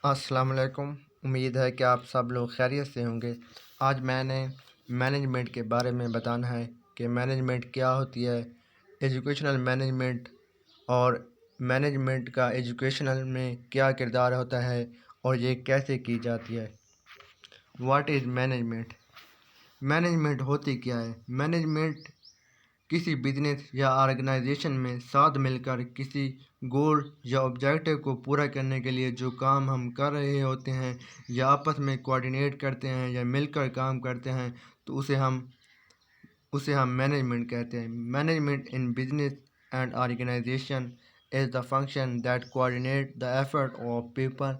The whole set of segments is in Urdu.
السلام علیکم۔ امید ہے کہ آپ سب لوگ خیریت سے ہوں گے۔ آج میں نے مینجمنٹ کے بارے میں بتانا ہے کہ مینجمنٹ کیا ہوتی ہے، ایجوکیشنل مینجمنٹ، اور مینجمنٹ کا ایجوکیشنل میں کیا کردار ہوتا ہے اور یہ کیسے کی جاتی ہے۔ What is management? مینجمنٹ ہوتی کیا ہے؟ مینجمنٹ کسی بزنس یا آرگنائزیشن میں ساتھ مل کر کسی گول یا آبجیکٹو کو پورا کرنے کے لیے جو کام ہم کر رہے ہوتے ہیں یا آپس میں کوآرڈینیٹ کرتے ہیں یا مل کر کام کرتے ہیں تو اسے ہم مینجمنٹ کہتے ہیں۔ Management in business and organization is the function that coordinate the effort of people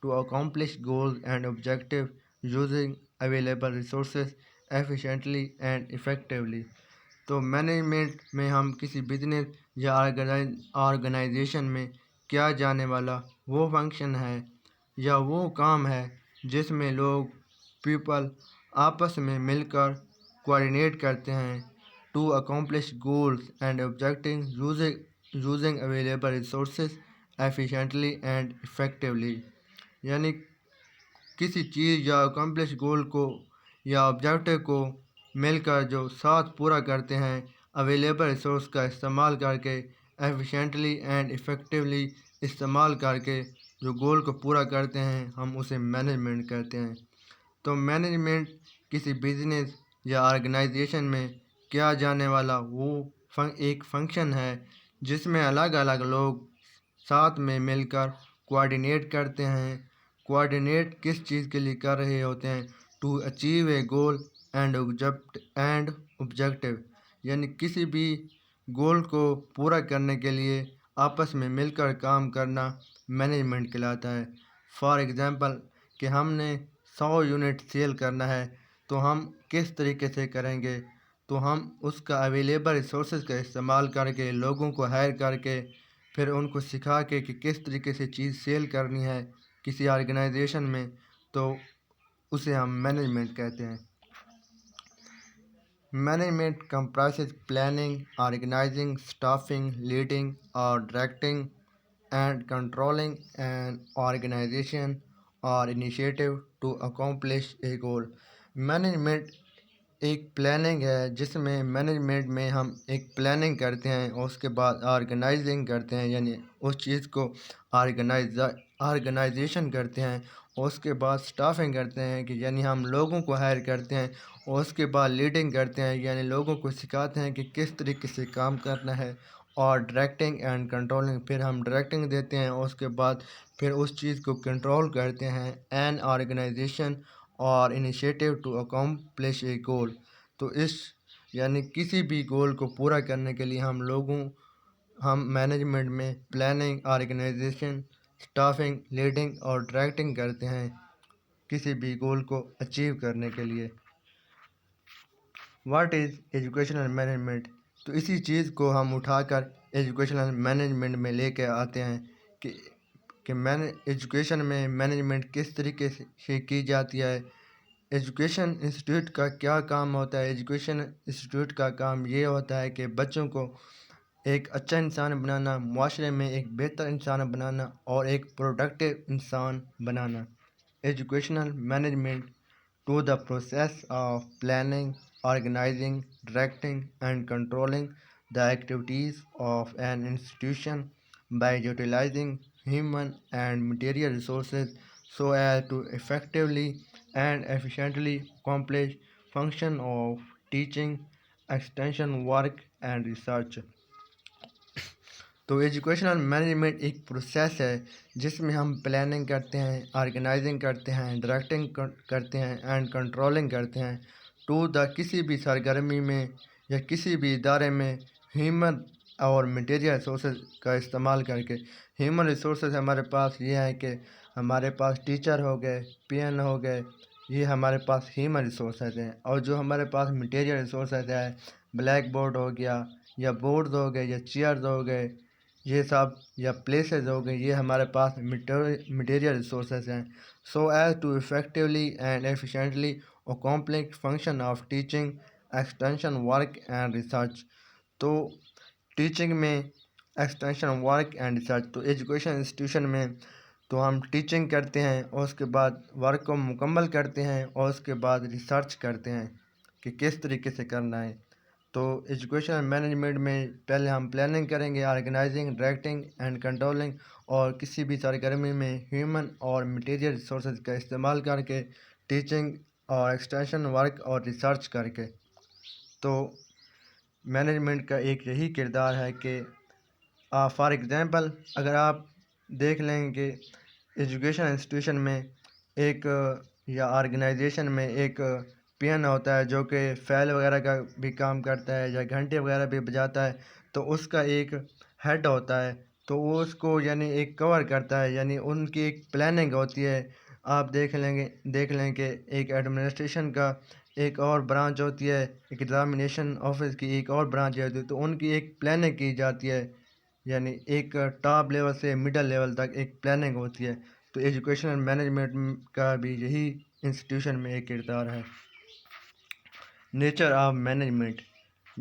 to accomplish goals and objective using available resources efficiently and effectively. تو مینجمنٹ میں ہم کسی بزنس یا آرگنائزیشن میں کیا جانے والا وہ فنکشن ہے یا وہ کام ہے جس میں لوگ پیپل آپس میں مل کر کوآرڈینیٹ کرتے ہیں to accomplish goals and objective using available resources efficiently and effectively. یعنی کسی چیز یا اکمپلش گول کو یا آبجیکٹو کو مل کر جو ساتھ پورا کرتے ہیں اویلیبل ریسورس کا استعمال کر کے ایفیشینٹلی اینڈ افیکٹولی استعمال کر کے جو گول کو پورا کرتے ہیں ہم اسے مینجمنٹ کہتے ہیں۔ تو مینجمنٹ کسی بزنس یا آرگنائزیشن میں کیا جانے والا وہ ایک فنکشن ہے جس میں الگ الگ لوگ ساتھ میں مل کر کوآرڈینیٹ کرتے ہیں۔ کوآرڈینیٹ کس چیز کے لیے کر رہے ہوتے ہیں؟ To achieve a goal and objective, یعنی کسی بھی گول کو پورا کرنے کے لیے آپس میں مل کر کام کرنا مینجمنٹ کہلاتا ہے۔ فار ایگزامپل کہ ہم نے 100 یونٹ سیل کرنا ہے تو ہم کس طریقے سے کریں گے؟ تو ہم اس کا اویلیبل ریسورسز کا استعمال کر کے لوگوں کو ہائر کر کے پھر ان کو سکھا کے کہ کس طریقے سے چیز سیل کرنی ہے کسی آرگنائزیشن میں، تو اسے ہم مینجمنٹ کہتے ہیں۔ Management comprises planning, organising, staffing, leading اور directing and controlling an organisation اور initiative to accomplish a goal. Management ایک پلاننگ ہے جس میں مینجمنٹ میں ہم ایک پلاننگ کرتے ہیں اور اس کے بعد آرگنائزنگ کرتے ہیں، یعنی اس چیز کو آرگنائزیشن کرتے ہیں، اور اس کے بعد اسٹافنگ کرتے ہیں کہ یعنی ہم لوگوں کو ہائر کرتے ہیں، اور اس کے بعد لیڈنگ کرتے ہیں یعنی لوگوں کو سکھاتے ہیں کہ کس طریقے سے کام کرنا ہے، اور ڈائریکٹنگ اینڈ کنٹرولنگ پھر ہم ڈائریکٹنگ دیتے ہیں اور اس کے بعد پھر اس چیز کو کنٹرول کرتے ہیں این آرگنائزیشن اور انیشیٹو ٹو اکمپلش اے گول۔ تو یعنی کسی بھی گول کو پورا کرنے کے لیے ہم مینجمنٹ میں پلاننگ، آرگنائزیشن، اسٹافنگ، لیڈنگ اور ڈائریکٹنگ کرتے ہیں کسی بھی گول کو اچیو کرنے کے لیے۔ What is educational management? تو اسی چیز کو ہم اٹھا کر ایجوکیشنل مینجمنٹ میں لے کے آتے ہیں کہ ایجوکیشن میں مینجمنٹ کس طریقے سے کی جاتی ہے۔ ایجوکیشن انسٹیٹیوٹ کا کیا کام ہوتا ہے؟ ایجوکیشن انسٹیٹیوٹ کا کام یہ ہوتا ہے کہ بچوں کو ایک اچھا انسان بنانا، معاشرے میں ایک بہتر انسان بنانا اور ایک پروڈکٹیو انسان بنانا۔ Educational management to the process of planning, organising, directing and controlling the activities of an institution by utilising human and material resources so as to effectively and efficiently accomplish function of teaching, extension work and research۔ تو ایجوکیشنل مینجمنٹ ایک پروسیس ہے جس میں ہم پلاننگ کرتے ہیں، آرگنائزنگ کرتے ہیں، ڈائریکٹنگ کرتے ہیں اینڈ کنٹرولنگ کرتے ہیں ٹو دا کسی بھی سرگرمی میں یا کسی بھی ادارے میں ہیومن اور مٹیریل ریسورسز کا استعمال کر کے۔ ہیومن ریسورسز ہمارے پاس یہ ہے کہ ہمارے پاس ٹیچر ہو گئے، پی این ہو گئے، یہ ہمارے پاس ہیومن ریسورسز ہیں، اور جو ہمارے پاس مٹیریل ریسورسز ہے بلیک بورڈ ہو گیا یا بورڈز ہو گئے یا چیئرز ہو گئے، یہ سب یا پلیسز ہو گئے، یہ ہمارے پاس مٹیریل ریسورسز ہیں۔ So as to effectively and efficiently accomplish function of teaching, extension work and research. تو ٹیچنگ میں ایکسٹینشن ورک اینڈ ریسرچ، تو ایجوکیشن انسٹیٹیوشن میں تو ہم ٹیچنگ کرتے ہیں اور اس کے بعد ورک کو مکمل کرتے ہیں اور اس کے بعد ریسرچ کرتے ہیں کہ کس طریقے سے کرنا ہے۔ تو ایجوکیشنل مینجمنٹ میں پہلے ہم پلاننگ کریں گے، آرگنائزنگ، ڈائریکٹنگ اینڈ کنٹرولنگ، اور کسی بھی سرگرمی میں ہیومن اور مٹیریل ریسورسز کا استعمال کر کے ٹیچنگ اور ایکسٹینشن ورک اور ریسرچ کر کے۔ تو مینجمنٹ کا ایک یہی کردار ہے کہ فار ایگزامپل اگر آپ دیکھ لیں کہ ایجوکیشن انسٹیٹیوشن میں ایک یا آرگنائزیشن میں ایک پین ہوتا ہے جو کہ فائل وغیرہ کا بھی کام کرتا ہے یا گھنٹے وغیرہ بھی بجاتا ہے، تو اس کا ایک ہیڈ ہوتا ہے، تو وہ اس کو یعنی ایک کور کرتا ہے، یعنی ان کی ایک پلاننگ ہوتی ہے۔ آپ دیکھ لیں کہ ایک ایڈمنسٹریشن کا ایک اور برانچ ہوتی ہے، ایک ایگزامینیشن آفس کی ایک اور برانچ ہوتی ہے، تو ان کی ایک پلاننگ کی جاتی ہے، یعنی ایک ٹاپ لیول سے مڈل لیول تک ایک پلاننگ ہوتی ہے۔ تو ایجوکیشنل مینجمنٹ کا بھی یہی انسٹیٹیوشن میں ایک کردار ہے۔ Nature of management,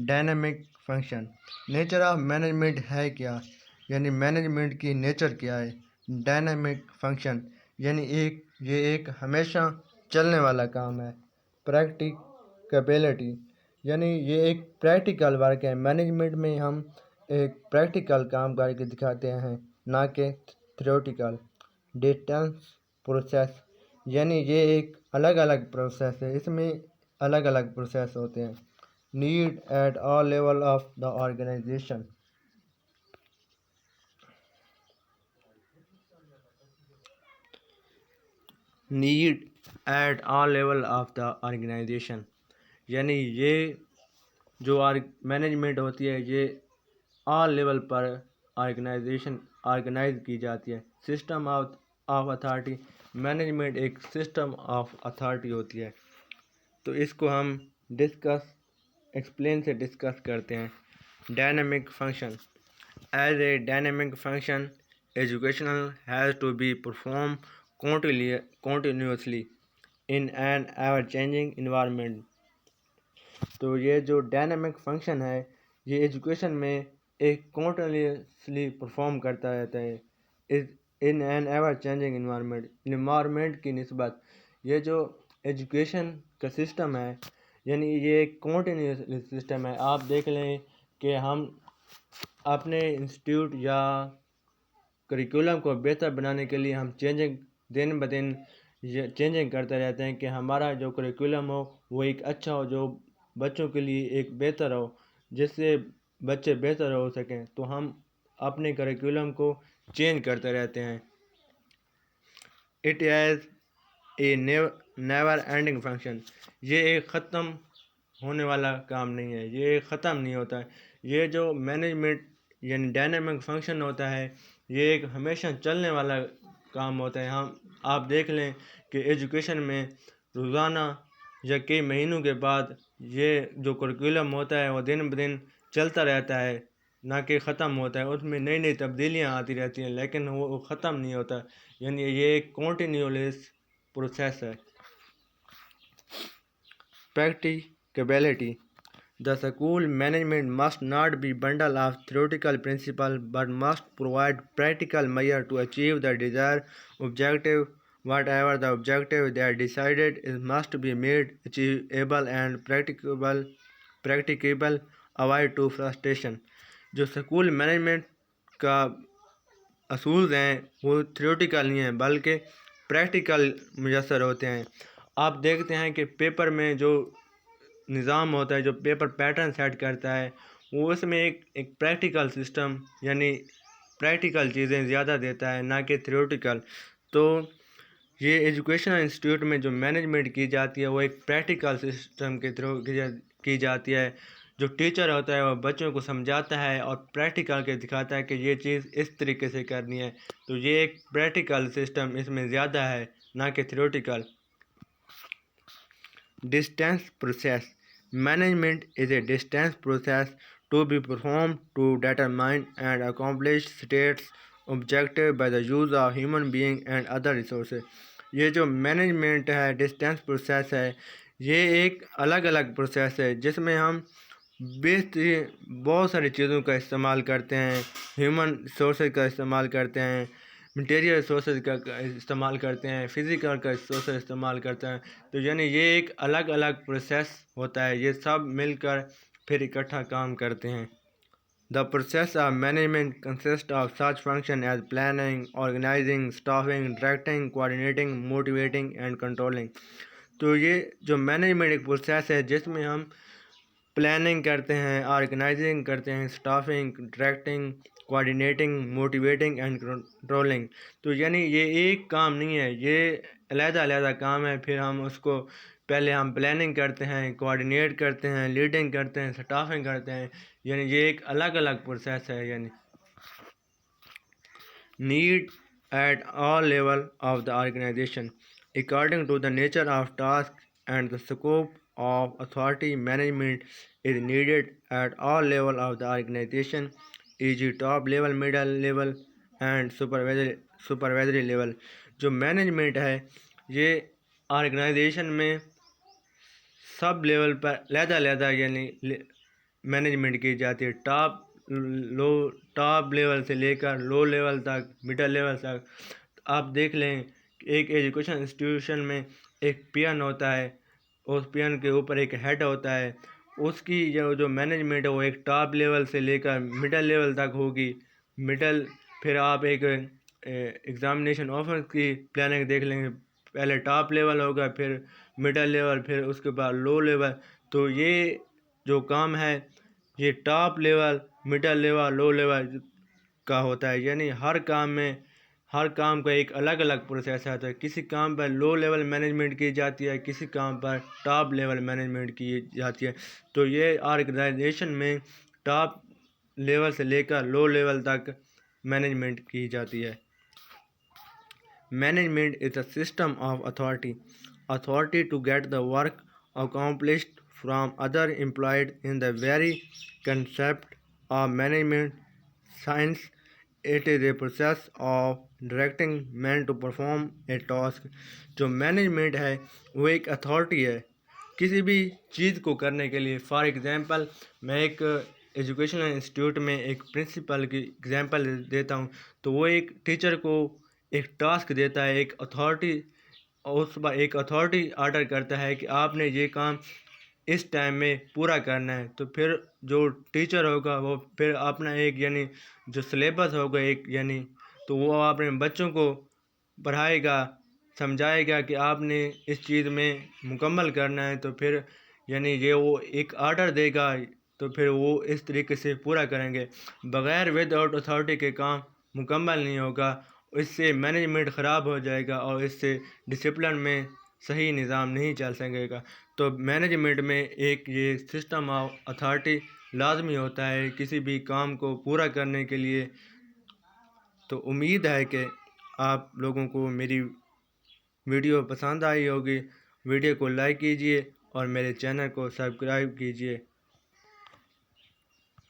dynamic function. Nature of management ہے کیا؟ یعنی مینجمنٹ کی نیچر کیا ہے؟ ڈائنامک فنکشن یعنی یہ ایک ہمیشہ چلنے والا کام ہے۔ پریکٹیکیبلٹی یعنی یہ ایک پریکٹیکل ورک ہے۔ مینجمنٹ میں ہم ایک پریکٹیکل کام کر کے دکھاتے ہیں، نہ کہ تھیوریٹیکل۔ ڈسٹینس پروسیس یعنی یہ ایک الگ الگ پروسیس ہے، اس میں الگ الگ پروسیس ہوتے ہیں۔ Need at all level of the organization. Need at all level of the organization یعنی یہ جو مینجمنٹ ہوتی ہے یہ آل لیول پر آرگنائز کی جاتی ہے۔ سسٹم آف اتھارٹی، مینجمنٹ ایک سسٹم آف اتھارٹی ہوتی ہے، تو اس کو ہم ایکسپلین سے ڈسکس کرتے ہیں۔ Dynamic function, as a dynamic function educational has to be perform continuously in an ever changing environment۔ تو یہ جو ڈائنامک فنکشن ہے یہ ایجوکیشن میں ایک کنٹینیوسلی پرفارم کرتا رہتا ہے in an ever changing environment کی نسبت۔ یہ جو ایجوکیشن کا سسٹم ہے یعنی یہ ایک کنٹینیوس سسٹم ہے۔ آپ دیکھ لیں کہ ہم اپنے انسٹیٹیوٹ یا کریکولم کو بہتر بنانے کے لیے ہم دن بدن چینجنگ کرتے رہتے ہیں کہ ہمارا جو کریکولم ہو وہ ایک اچھا ہو، جو بچوں کے لیے ایک بہتر ہو، جس سے بچے بہتر ہو سکیں، تو ہم اپنے کریکولم کو چینج کرتے رہتے ہیں۔ It as a never ending function, یہ ایک ختم ہونے والا کام نہیں ہے، یہ ایک ختم نہیں ہوتا ہے۔ یہ جو مینجمنٹ یعنی ڈائنامک فنکشن ہوتا ہے یہ ایک ہمیشہ چلنے والا کام ہوتا ہے۔ آپ دیکھ لیں کہ ایجوکیشن میں روزانہ یا کئی مہینوں کے بعد یہ جو کریکولم ہوتا ہے وہ دن بدن چلتا رہتا ہے، نہ کہ ختم ہوتا ہے۔ اس میں نئی نئی تبدیلیاں آتی رہتی ہیں لیکن وہ ختم نہیں ہوتا، یعنی یہ ایک کنٹینیوس پروسیس ہے۔ پریکٹیکیبلٹی، the school management must not be bundle of theoretical principles but must provide practical measures to achieve the desired objective. Whatever the objective they are decided it must be made achievable and practicable, avoid to frustration۔ جو سکول مینجمنٹ کا اصول ہیں وہ تھیوریٹیکل نہیں ہیں بلکہ پریکٹیکل میسر ہوتے ہیں۔ آپ دیکھتے ہیں کہ پیپر میں جو نظام ہوتا ہے، جو پیپر پیٹرن سیٹ کرتا ہے، وہ اس میں ایک پریکٹیکل سسٹم یعنی پریکٹیکل چیزیں زیادہ دیتا ہے، نہ کہ تھیوریٹیکل۔ تو یہ ایجوکیشنل انسٹیٹیوٹ میں جو مینجمنٹ کی جاتی ہے وہ ایک پریکٹیکل سسٹم کے تھرو کی جاتی ہے۔ جو ٹیچر ہوتا ہے وہ بچوں کو سمجھاتا ہے اور پریکٹیکل کے دکھاتا ہے کہ یہ چیز اس طریقے سے کرنی ہے، تو یہ ایک پریکٹیکل سسٹم اس میں زیادہ ہے، نہ کہ theoretical. Distance process, management is a distance process to be performed to determine and accomplish states objective by the use of human being and other resources۔ یہ جو مینجمنٹ ہے ڈسٹینس پروسیس ہے یہ ایک الگ الگ پروسیس ہے جس میں ہم بہت ساری چیزوں کا استعمال کرتے ہیں، ہیومن ریسورسز کا استعمال کرتے ہیں، مٹیریل ریسورسز کا استعمال کرتے ہیں، فزیکل کا ریسورسز استعمال کرتے ہیں. تو یعنی یہ ایک الگ الگ پروسیس ہوتا ہے، یہ سب مل کر پھر اکٹھا کام کرتے ہیں. The process of management consists of such functions as planning, organizing, staffing, directing, coordinating, motivating and controlling. تو یہ جو مینجمنٹ ایک پروسیس ہے جس میں ہم پلاننگ کرتے ہیں، آرگنائزنگ کرتے ہیں، staffing, directing, coordinating, motivating and controlling. تو یعنی یہ ایک کام نہیں ہے، یہ علیحدہ علیحدہ کام ہے. پھر ہم اس کو پہلے ہم پلاننگ کرتے ہیں، کوآرڈینیٹ کرتے ہیں، لیڈنگ کرتے ہیں، اسٹافنگ کرتے ہیں. یعنی یہ ایک الگ الگ پروسیس ہے. یعنی need at all level of the organization according to the nature of task and the scope of authority. Management is needed at all level of the organization, e.g. top level, middle level and supervisory level. جو مینجمنٹ ہے یہ آرگنائزیشن میں سب لیول پر علیحدہ علیحدہ یعنی مینجمنٹ کی جاتی ہے. ٹاپ لیول سے لے کر لو لیول تک، مڈل لیول تک. آپ دیکھ لیں ایک ایجوکیشن انسٹیٹیوشن میں ایک پین ہوتا ہے، اس پین کے اوپر ایک ہیڈ ہوتا ہے. اس کی جو مینجمنٹ ہے وہ ایک ٹاپ لیول سے لے کر مڈل لیول تک ہوگی. پھر آپ ایک ایگزامینیشن آفر کی پلاننگ دیکھ لیں گے، پہلے ٹاپ لیول ہوگا، پھر مڈل لیول، پھر اس کے بعد لو لیول. تو یہ جو کام ہے یہ top level, middle level, low level کا ہوتا ہے. یعنی ہر کام کا ایک الگ الگ پروسیس آتا ہے. کسی کام پر لو لیول مینجمنٹ کی جاتی ہے، کسی کام پر ٹاپ لیول مینجمنٹ کی جاتی ہے. تو یہ آرگنائزیشن میں ٹاپ لیول سے لے کر لو لیول تک مینجمنٹ کی جاتی ہے. Management is a system of authority to get the work accomplished from other employed. In the very concept of management science, it is a process of directing men to perform a task. جو مینجمنٹ ہے وہ ایک اتھارٹی ہے کسی بھی چیز کو کرنے کے لیے. فار ایگزامپل میں ایک ایجوکیشنل انسٹیٹیوٹ میں ایک پرنسپل کی ایگزامپل دیتا ہوں. تو وہ ایک ٹیچر کو ایک ٹاسک دیتا ہے، ایک اتھارٹی آرڈر کرتا ہے کہ آپ نے یہ کام اس ٹائم میں پورا کرنا ہے. تو پھر جو ٹیچر ہوگا وہ پھر اپنا ایک یعنی جو سلیبس ہوگا ایک یعنی تو وہ اپنے بچوں کو پڑھائے گا، سمجھائے گا کہ آپ نے اس چیز میں مکمل کرنا ہے. تو پھر یعنی یہ وہ ایک آرڈر دے گا تو پھر وہ اس طریقے سے پورا کریں گے. بغیر ود آؤٹ اتھارٹی کے کام مکمل نہیں ہوگا. اس سے مینجمنٹ خراب ہو جائے گا اور اس سے ڈسپلن میں صحیح نظام نہیں چل سکے گا. تو مینجمنٹ میں ایک یہ سسٹم آف اتھارٹی لازمی ہوتا ہے کسی بھی کام کو پورا کرنے کے لیے. تو امید ہے کہ آپ لوگوں کو میری ویڈیو پسند آئی ہوگی. ویڈیو کو لائک کیجیے اور میرے چینل کو سبسکرائب کیجیے.